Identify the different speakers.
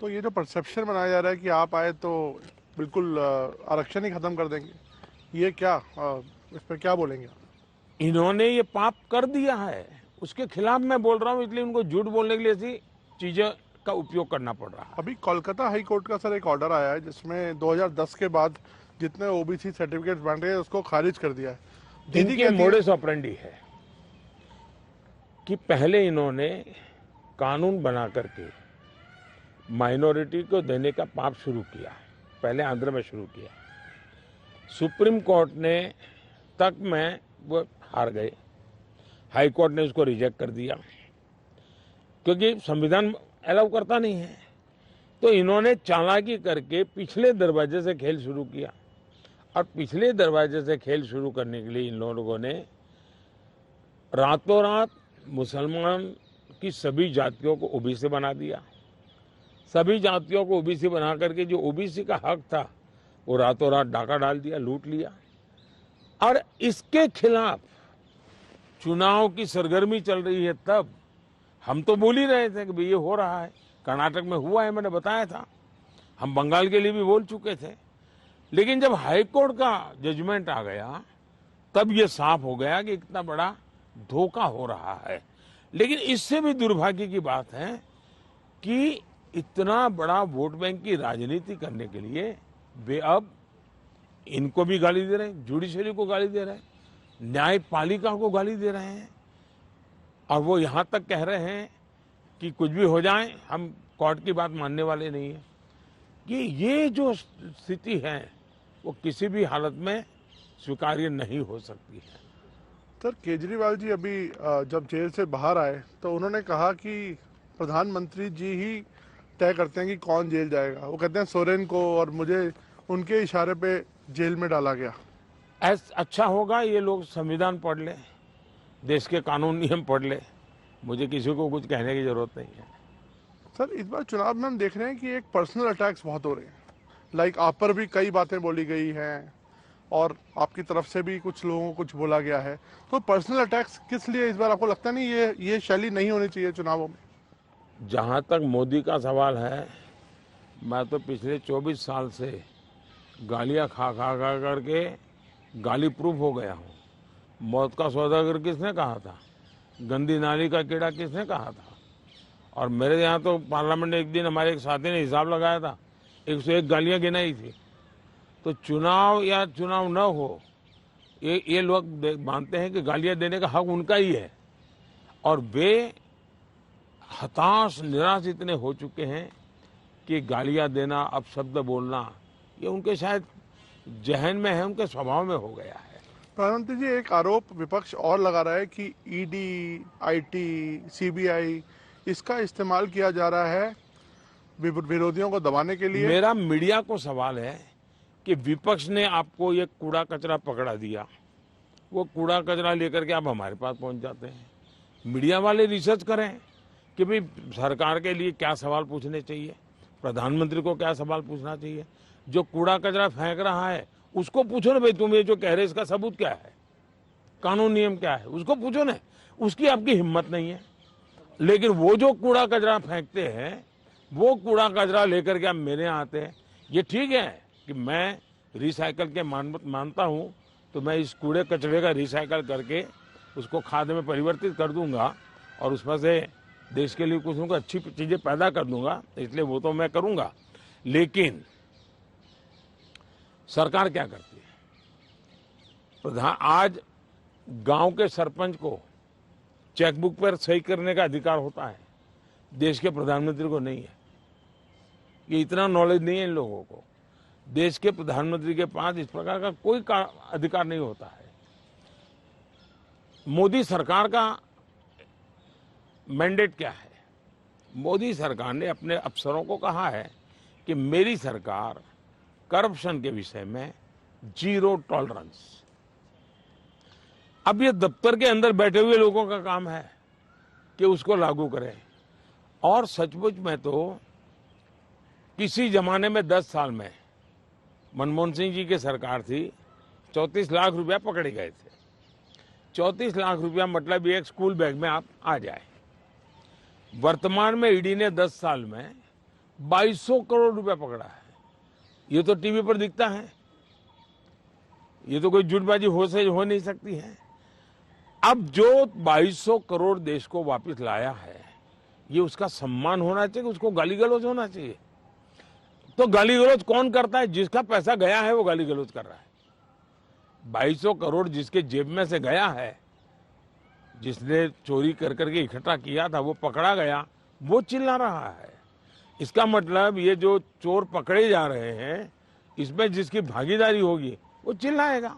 Speaker 1: तो ये जो परसेप्शन बनाया जा रहा है कि आप आए तो बिल्कुल आरक्षण ही खत्म कर देंगे, ये क्या इस पर क्या बोलेंगे आप?
Speaker 2: इन्होंने ये पाप कर दिया है, उसके खिलाफ मैं बोल रहा हूं, इसलिए उनको झूठ बोलने के लिए ऐसी चीजें का उपयोग करना पड़ रहा है।
Speaker 1: अभी कोलकाता हाई कोर्ट का सर एक ऑर्डर आया है जिसमें 2010 के बाद जितने ओबीसी सर्टिफिकेट बन रहे हैं उसको खारिज कर दिया है। दीदी
Speaker 2: इनके
Speaker 1: कहती है
Speaker 2: मोडस ऑपरेंडी है कि पहले इन्होंने कानून बना करके माइनॉरिटी को देने का पाप शुरू किया, पहले आंध्र में शुरू किया। सुप्रीम कोर्ट ने तक में वो हार गए, हाई कोर्ट ने उसको रिजेक्ट कर दिया क्योंकि संविधान अलाउ करता नहीं है। तो इन्होंने चालाकी करके पिछले दरवाजे से खेल शुरू किया, और पिछले दरवाजे से खेल शुरू करने के लिए इन लोगों ने रातों रात मुसलमान की सभी जातियों को ओबीसी बना दिया। सभी जातियों को ओबीसी बना करके जो ओबीसी का हक था वो रातों रात डाका डाल दिया, लूट लिया। और इसके खिलाफ चुनाव की सरगर्मी चल रही है, तब हम तो बोल ही रहे थे कि भाई ये हो रहा है, कर्नाटक में हुआ है, मैंने बताया था, हम बंगाल के लिए भी बोल चुके थे। लेकिन जब हाई कोर्ट का जजमेंट आ गया तब ये साफ हो गया कि इतना बड़ा धोखा हो रहा है। लेकिन इससे भी दुर्भाग्य की बात है कि इतना बड़ा वोट बैंक की राजनीति करने के लिए वे अब इनको भी गाली दे रहे हैं, जुडिशरी को गाली दे रहे हैं, न्यायपालिका को गाली दे रहे हैं, और वो यहां तक कह रहे हैं कि कुछ भी हो जाए हम कोर्ट की बात मानने वाले नहीं है। कि ये जो स्थिति है वो किसी भी हालत में स्वीकार्य नहीं हो सकती है।
Speaker 1: सर केजरीवाल जी अभी जब जेल से बाहर आए तो उन्होंने कहा कि प्रधानमंत्री जी ही तय करते हैं कि कौन जेल जाएगा। वो कहते हैं सोरेन को और मुझे उनके इशारे पे जेल में डाला गया।
Speaker 2: अच्छा होगा ये लोग संविधान पढ़ ले, देश के कानून नियम पढ़ ले, मुझे किसी को कुछ कहने की जरूरत नहीं है।
Speaker 1: सर इस बार चुनाव में हम देख रहे हैं कि एक पर्सनल अटैक्स बहुत हो रहे हैं, लाइक आप पर भी कई बातें बोली गई हैं और आपकी तरफ से भी कुछ लोगों को कुछ बोला गया है। तो पर्सनल अटैक्स किस लिए इस बार आपको लगता नहीं ये शैली नहीं होनी चाहिए चुनावों में?
Speaker 2: जहां तक मोदी का सवाल है, मैं तो पिछले 24 साल से गालियां खा खा खा करके गाली प्रूफ हो गया हूं। मौत का सौदागर किसने कहा था, गंदी नाली का कीड़ा किसने कहा था? और मेरे यहाँ तो पार्लियामेंट में एक दिन हमारे एक साथी ने हिसाब लगाया था, 101 गालियां गिनाई थी। तो चुनाव या चुनाव न हो, ये लोग मानते हैं कि गालियां देने का हक उनका ही है, और वे हताश निराश इतने हो चुके हैं कि गालियां देना, अपशब्द बोलना, ये उनके शायद जहन में है, उनके स्वभाव में हो गया है।
Speaker 1: प्रधानमंत्री जी एक आरोप विपक्ष और लगा रहा है कि ईडी, आईटी, सीबीआई इसका इस्तेमाल किया जा रहा है विरोधियों को दबाने के लिए।
Speaker 2: मेरा मीडिया को सवाल है कि विपक्ष ने आपको ये कूड़ा कचरा पकड़ा दिया, वो कूड़ा कचरा लेकर के आप हमारे पास पहुंच जाते हैं। मीडिया वाले रिसर्च करें कि भाई सरकार के लिए क्या सवाल पूछने चाहिए, प्रधानमंत्री को क्या सवाल पूछना चाहिए। जो कूड़ा कचरा फेंक रहा है उसको पूछो ना, भाई तुम ये जो कह रहे इसका सबूत क्या है, कानून नियम क्या है, उसको पूछो ना। उसकी आपकी हिम्मत नहीं है। लेकिन वो जो कूड़ा कचरा फेंकते हैं, वो कूड़ा कचरा लेकर के आप मेरे यहाँ आते हैं। ये ठीक है कि मैं रिसाइकल के मानता हूं, तो मैं इस कूड़े कचरे का रिसाइकल करके उसको खाद में परिवर्तित कर दूंगा और उसमें से देश के लिए कुछ न कुछ अच्छी चीजें पैदा कर दूंगा, इसलिए वो तो मैं करूंगा। लेकिन सरकार क्या करती है? आज गांव के सरपंच को चेकबुक पर सही करने का अधिकार होता है, देश के प्रधानमंत्री को नहीं है। ये इतना नॉलेज नहीं है इन लोगों को। देश के प्रधानमंत्री के पास इस प्रकार का कोई अधिकार नहीं होता है। मोदी सरकार का मैंडेट क्या है? मोदी सरकार ने अपने अफसरों को कहा है कि मेरी सरकार करप्शन के विषय में जीरो टॉलरेंस। अब ये दफ्तर के अंदर बैठे हुए लोगों का काम है कि उसको लागू करें। और सचमुच में तो किसी जमाने में 10 साल में मनमोहन सिंह जी की सरकार थी, 34 लाख रुपया पकड़े गए थे। 34 लाख रुपया मतलब एक स्कूल बैग में आप आ जाए। वर्तमान में ईडी ने 10 साल में 2200 करोड़ रुपया पकड़ा है। ये तो टीवी पर दिखता है, ये तो कोई झूठबाजी हो नहीं सकती है। अब जो 2200 करोड़ देश को वापस लाया है, ये उसका सम्मान होना चाहिए, उसको गाली गलौज होना चाहिए। तो गाली गलौज कौन करता है? जिसका पैसा गया है वो गाली गलौज कर रहा है। 2200 करोड़ जिसके जेब में से गया है, जिसने चोरी कर करके इकट्ठा किया था, वो पकड़ा गया, वो चिल्ला रहा है। इसका मतलब ये जो चोर पकड़े जा रहे हैं, इसमें जिसकी भागीदारी होगी वो चिल्लाएगा।